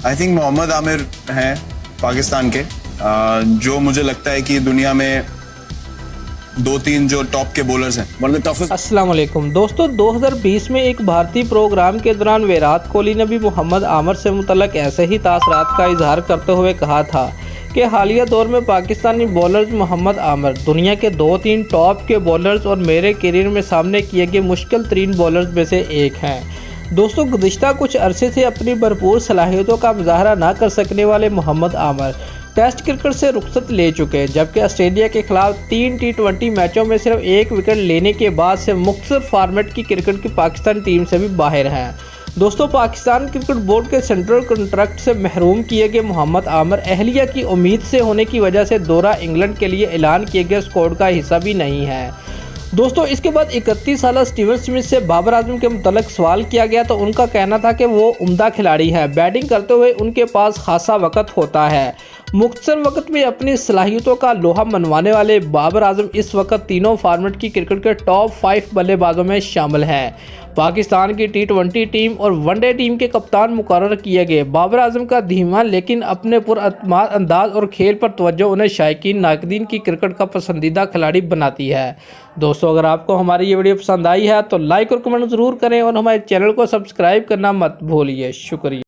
I think Mohammad Aamir हैं पाकिस्तान के, जो मुझे लगता है कि दुनिया में 2-3 जो टॉप के बॉलर्स हैं, वन ऑफ द टफेस्ट। अस्सलाम वालेकुम दोस्तों, 2020 में एक भारतीय प्रोग्राम के दौरान विराट कोहली ने भी मोहम्मद आमिर से मुतल्लक ऐसे ही तासरात का इजहार करते हुए कहा था कि हालिया दौर में पाकिस्तानी बॉलर्स मोहम्मद आमिर दुनिया के 2-3 टॉप के बॉलर्स और मेरे करियर में सामने किए गए मुश्किल तरीन बॉलर्स में से एक हैं। दोस्तों, गुज़िश्ता कुछ अरसे से अपनी भरपूर सलाहियतों का मुजाहरा ना कर सकने वाले मोहम्मद आमिर टेस्ट क्रिकेट से रुखसत ले चुके हैं, जबकि ऑस्ट्रेलिया के खिलाफ 3 T20 मैचों में सिर्फ 1 विकेट लेने के बाद से मुख्तलिफ फॉर्मेट की क्रिकेट की पाकिस्तानी टीम से भी बाहर हैं। दोस्तों, पाकिस्तान क्रिकेट बोर्ड के सेंट्रल कॉन्ट्रैक्ट से महरूम किए गए मोहम्मद आमिर अहलिया की उम्मीद से होने की वजह से दौरा इंग्लैंड के लिए ऐलान किए गए स्क्वाड का हिस्सा भी नहीं है। दोस्तों, इसके बाद 31 साल स्टीवन स्मिथ से बाबर आजम के मुतल्लिक सवाल किया गया तो उनका कहना था कि वो उम्दा खिलाड़ी है, बैटिंग करते हुए उनके पास खासा वक्त होता है। मुख्तसर वक्त में अपनी सलाहियतों का लोहा मनवाने वाले बाबर आजम इस वक्त तीनों फॉर्मेट की क्रिकेट के टॉप 5 बल्लेबाजों में शामिल हैं। पाकिस्तान की T20 टीम और वनडे टीम के कप्तान मुकर्रर किए गए बाबर आजम का धीमा लेकिन अपने पुरअतमाद अंदाज और खेल पर तवज्जो उन्हें शायकीन नाकदीन की क्रिकेट का पसंदीदा खिलाड़ी बनाती है। दोस्तों, अगर आपको हमारी ये वीडियो पसंद आई है तो लाइक और कमेंट ज़रूर करें और हमारे चैनल को सब्सक्राइब करना मत भूलिए। शुक्रिया।